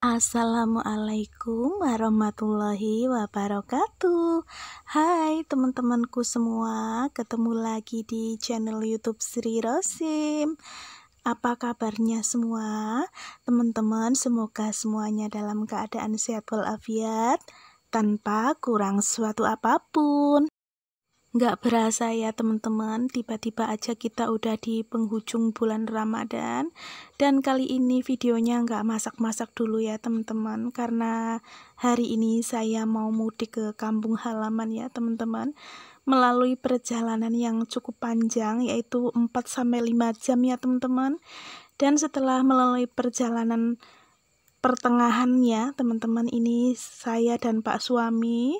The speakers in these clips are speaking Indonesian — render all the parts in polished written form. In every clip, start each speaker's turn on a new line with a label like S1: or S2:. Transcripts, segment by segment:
S1: Assalamualaikum warahmatullahi wabarakatuh. Hai teman-temanku semua, ketemu lagi di channel YouTube Sri Rosim. Apa kabarnya semua? Teman-teman, semoga semuanya dalam keadaan sehat walafiat, tanpa kurang suatu apapun. Nggak berasa ya teman-teman, tiba-tiba aja kita udah di penghujung bulan Ramadan. Dan kali ini videonya nggak masak-masak dulu ya teman-teman, karena hari ini saya mau mudik ke kampung halaman ya teman-teman, melalui perjalanan yang cukup panjang, yaitu 4-5 jam ya teman-teman. Dan setelah melalui perjalanan pertengahan ya teman-teman, ini saya dan Pak suami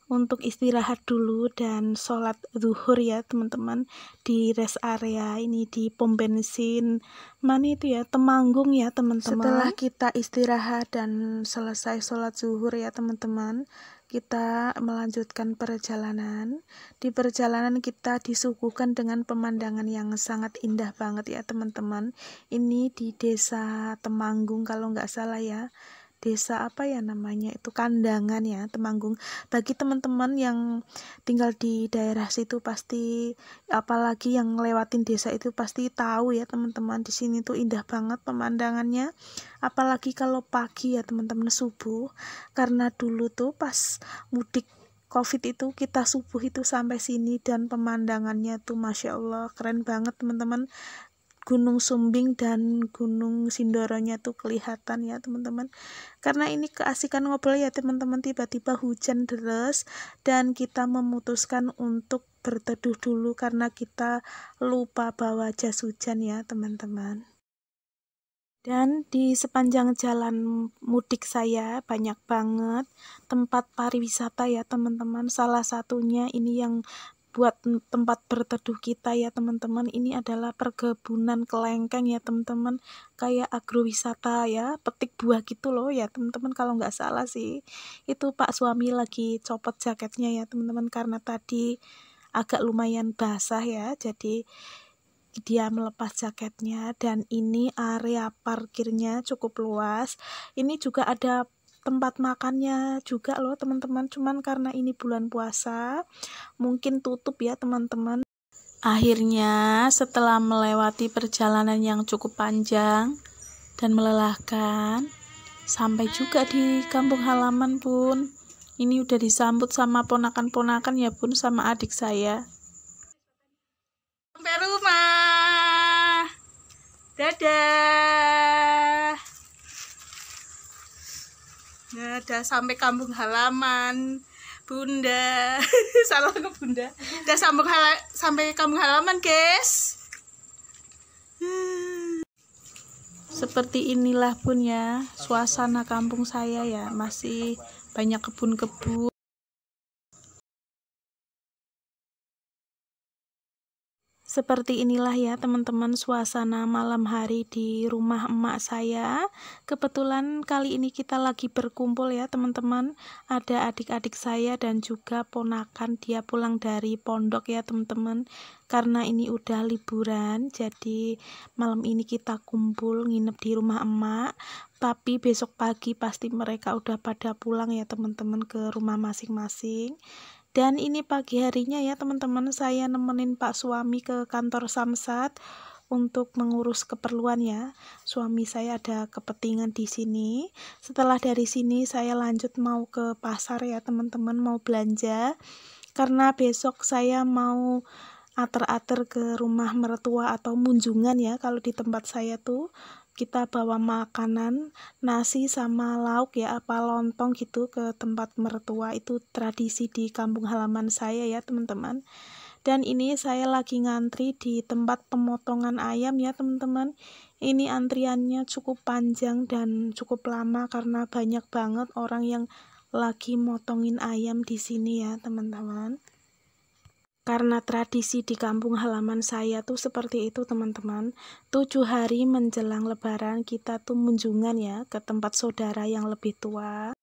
S1: untuk istirahat dulu dan sholat zuhur ya teman-teman, di rest area ini di pom bensin mana itu ya, Temanggung ya teman-teman. Setelah kita istirahat dan selesai sholat zuhur ya teman-teman, kita melanjutkan perjalanan. Di perjalanan kita disuguhkan dengan pemandangan yang sangat indah banget ya teman-teman. Ini di desa Temanggung kalau nggak salah ya, desa apa ya namanya itu, Kandangan ya Temanggung. Bagi teman-teman yang tinggal di daerah situ pasti, apalagi yang ngelewatin desa itu pasti tahu ya teman-teman, di sini tuh indah banget pemandangannya, apalagi kalau pagi ya teman-teman, subuh. Karena dulu tuh pas mudik COVID itu kita subuh itu sampai sini dan pemandangannya tuh Masya Allah keren banget teman-teman. Gunung Sumbing dan Gunung Sindoronya tuh kelihatan ya teman-teman. Karena ini keasikan ngobrol ya teman-teman, tiba-tiba hujan deras dan kita memutuskan untuk berteduh dulu karena kita lupa bawa jas hujan ya teman-teman. Dan di sepanjang jalan mudik saya banyak banget tempat pariwisata ya teman-teman. Salah satunya ini yang buat tempat berteduh kita ya teman-teman, ini adalah perkebunan kelengkeng ya teman-teman, kayak agrowisata ya, petik buah gitu loh ya teman-teman, kalau nggak salah sih. Itu Pak suami lagi copot jaketnya ya teman-teman, karena tadi agak lumayan basah ya, jadi dia melepas jaketnya. Dan ini area parkirnya cukup luas, ini juga ada tempat makannya juga loh teman-teman, cuman karena ini bulan puasa mungkin tutup ya teman-teman. Akhirnya setelah melewati perjalanan yang cukup panjang dan melelahkan, sampai juga di kampung halaman Bun. Ini udah disambut sama ponakan-ponakan ya Bun, sama adik saya. Sampai rumah. Dadah. Nah, udah sampai kampung halaman Bunda. Salah ke Bunda. Udah sampai kampung halaman guys. Seperti inilah Bun ya suasana kampung saya ya, masih banyak kebun-kebun. Seperti inilah ya teman-teman suasana malam hari di rumah emak saya. Kebetulan kali ini kita lagi berkumpul ya teman-teman. Ada adik-adik saya dan juga ponakan, dia pulang dari pondok ya teman-teman. Karena ini udah liburan, jadi malam ini kita kumpul nginep di rumah emak. Tapi besok pagi pasti mereka udah pada pulang ya teman-teman ke rumah masing-masing. Dan ini pagi harinya ya teman-teman, saya nemenin Pak suami ke kantor Samsat untuk mengurus keperluan ya. Suami saya ada kepentingan di sini. Setelah dari sini saya lanjut mau ke pasar ya teman-teman, mau belanja. Karena besok saya mau ater-ater ke rumah mertua atau munjungan ya, kalau di tempat saya tuh kita bawa makanan nasi sama lauk ya, apa lontong gitu ke tempat mertua. Itu tradisi di kampung halaman saya ya teman-teman. Dan ini saya lagi ngantri di tempat pemotongan ayam ya teman-teman. Ini antriannya cukup panjang dan cukup lama karena banyak banget orang yang lagi motongin ayam di sini ya teman-teman. Karena tradisi di kampung halaman saya tuh seperti itu teman-teman, 7 hari menjelang lebaran kita tuh munjungan ya ke tempat saudara yang lebih tua.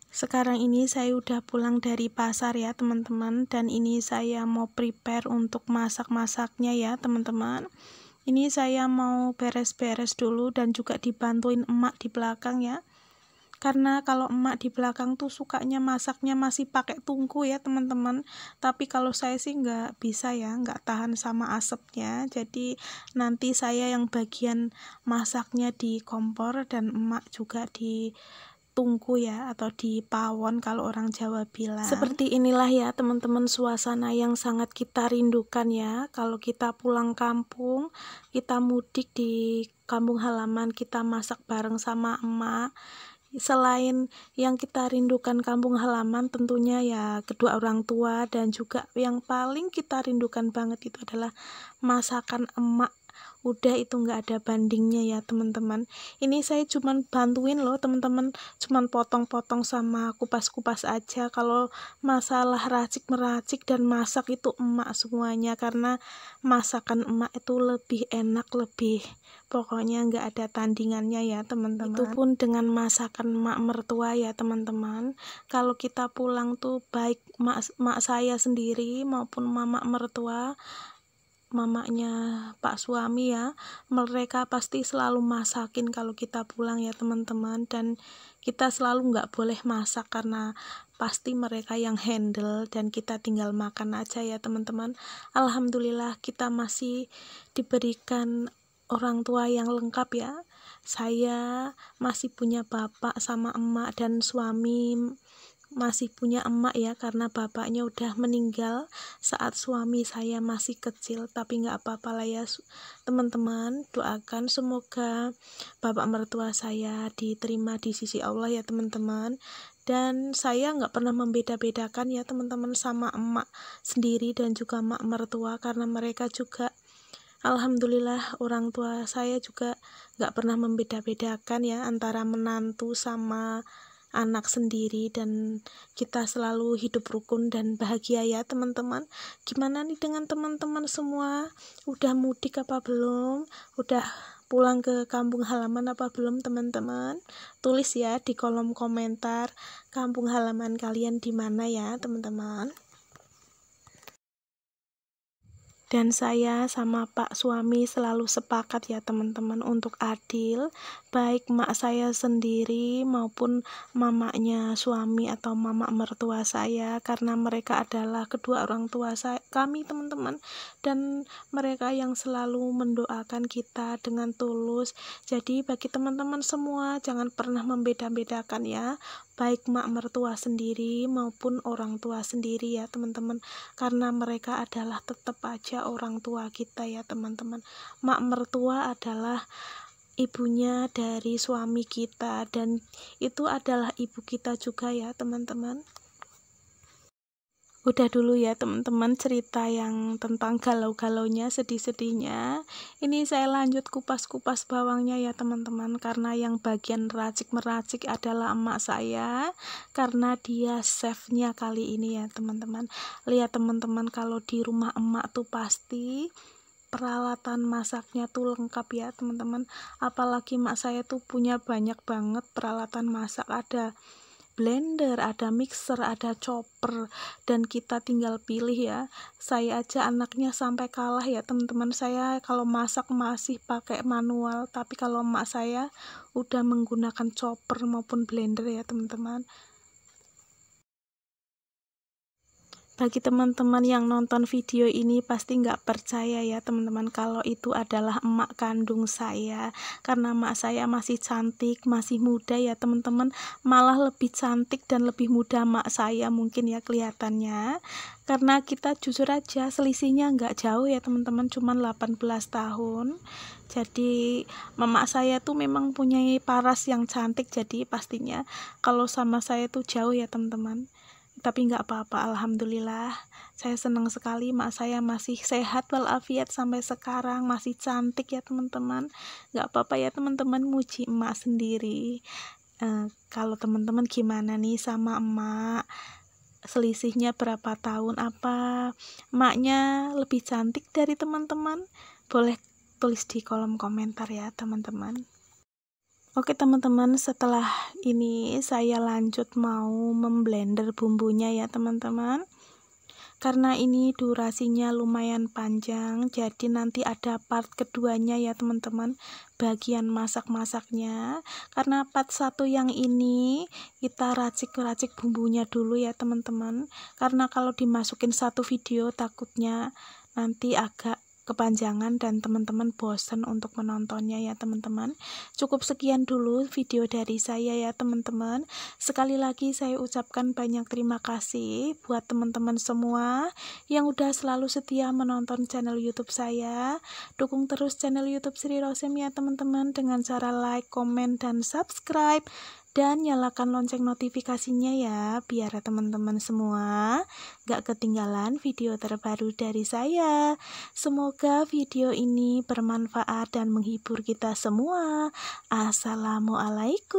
S1: Sekarang ini saya udah pulang dari pasar ya teman-teman, dan ini saya mau prepare untuk masak-masaknya ya teman-teman. Ini saya mau beres-beres dulu dan juga dibantuin emak di belakang ya. Karena kalau emak di belakang tuh sukanya masaknya masih pakai tungku ya teman-teman. Tapi kalau saya sih nggak bisa ya, nggak tahan sama asapnya. Jadi nanti saya yang bagian masaknya di kompor dan emak juga di tungku ya, atau di pawon kalau orang Jawa bilang. Seperti inilah ya teman-teman suasana yang sangat kita rindukan ya. Kalau kita pulang kampung, kita mudik di kampung halaman, kita masak bareng sama emak. Selain yang kita rindukan kampung halaman, tentunya ya kedua orang tua, dan juga yang paling kita rindukan banget itu adalah masakan emak. Udah itu nggak ada bandingnya ya teman-teman. Ini saya cuman bantuin loh teman-teman, cuman potong-potong sama kupas-kupas aja. Kalau masalah racik-meracik dan masak itu emak semuanya, karena masakan emak itu lebih enak, lebih pokoknya nggak ada tandingannya ya teman-teman. Itu pun dengan masakan emak mertua ya teman-teman. Kalau kita pulang tuh baik mak saya sendiri maupun mama mertua, mamanya Pak suami ya, mereka pasti selalu masakin kalau kita pulang ya teman-teman. Dan kita selalu nggak boleh masak karena pasti mereka yang handle dan kita tinggal makan aja ya teman-teman. Alhamdulillah kita masih diberikan orang tua yang lengkap ya. Saya masih punya bapak sama emak, dan suami masih punya emak ya, karena bapaknya udah meninggal saat suami saya masih kecil. Tapi nggak apa-apa lah ya teman-teman, doakan semoga bapak mertua saya diterima di sisi Allah ya teman-teman. Dan saya nggak pernah membeda-bedakan ya teman-teman sama emak sendiri dan juga emak mertua, karena mereka juga alhamdulillah orang tua saya juga nggak pernah membeda-bedakan ya antara menantu sama anak sendiri, dan kita selalu hidup rukun dan bahagia ya teman-teman. Gimana nih dengan teman-teman semua? Udah mudik apa belum? Udah pulang ke kampung halaman apa belum teman-teman? Tulis ya di kolom komentar kampung halaman kalian di mana ya teman-teman. Dan saya sama Pak suami selalu sepakat ya teman-teman untuk adil, baik mak saya sendiri maupun mamanya suami atau mama mertua saya, karena mereka adalah kedua orang tua kami teman-teman, dan mereka yang selalu mendoakan kita dengan tulus. Jadi bagi teman-teman semua jangan pernah membeda-bedakan ya, baik mak mertua sendiri maupun orang tua sendiri ya teman-teman, karena mereka adalah tetap aja orang tua kita ya teman-teman. Mak mertua adalah ibunya dari suami kita, dan itu adalah ibu kita juga ya teman-teman. Udah dulu ya teman-teman cerita yang tentang galau-galaunya, sedih-sedihnya. Ini saya lanjut kupas-kupas bawangnya ya teman-teman, karena yang bagian racik-meracik adalah emak saya, karena dia chefnya kali ini ya teman-teman. Lihat teman-teman, kalau di rumah emak tuh pasti peralatan masaknya tuh lengkap ya teman-teman. Apalagi emak saya tuh punya banyak banget peralatan masak, ada blender, ada mixer, ada chopper, dan kita tinggal pilih ya. Saya aja anaknya sampai kalah ya teman-teman, saya kalau masak masih pakai manual, tapi kalau emak saya udah menggunakan chopper maupun blender ya teman-teman. Bagi teman-teman yang nonton video ini pasti nggak percaya ya teman-teman kalau itu adalah emak kandung saya, karena emak saya masih cantik, masih muda ya teman-teman, malah lebih cantik dan lebih muda emak saya mungkin ya kelihatannya, karena kita jujur aja selisihnya nggak jauh ya teman-teman, cuman 18 tahun. Jadi mama saya tuh memang punya paras yang cantik, jadi pastinya kalau sama saya tuh jauh ya teman-teman. Tapi nggak apa-apa, alhamdulillah saya senang sekali mak saya masih sehat walafiat sampai sekarang, masih cantik ya teman-teman. Nggak apa-apa ya teman-teman muji emak sendiri. Kalau teman-teman gimana nih sama emak, selisihnya berapa tahun, apa emaknya lebih cantik dari teman-teman? Boleh tulis di kolom komentar ya teman-teman. Oke teman-teman, setelah ini saya lanjut mau memblender bumbunya ya teman-teman. karena ini durasinya lumayan panjang, jadi nanti ada part keduanya ya teman-teman, bagian masak-masaknya. Karena part 1 yang ini kita racik-racik bumbunya dulu ya teman-teman, karena kalau dimasukin satu video takutnya nanti agak kepanjangan dan teman-teman bosan untuk menontonnya ya teman-teman. Cukup sekian dulu video dari saya ya teman-teman. Sekali lagi saya ucapkan banyak terima kasih buat teman-teman semua yang udah selalu setia menonton channel YouTube saya. Dukung terus channel YouTube Sri Rosim ya teman-teman dengan cara like, komen, dan subscribe. Dan nyalakan lonceng notifikasinya ya, biar teman-teman semua gak ketinggalan video terbaru dari saya. Semoga video ini bermanfaat dan menghibur kita semua. Assalamualaikum.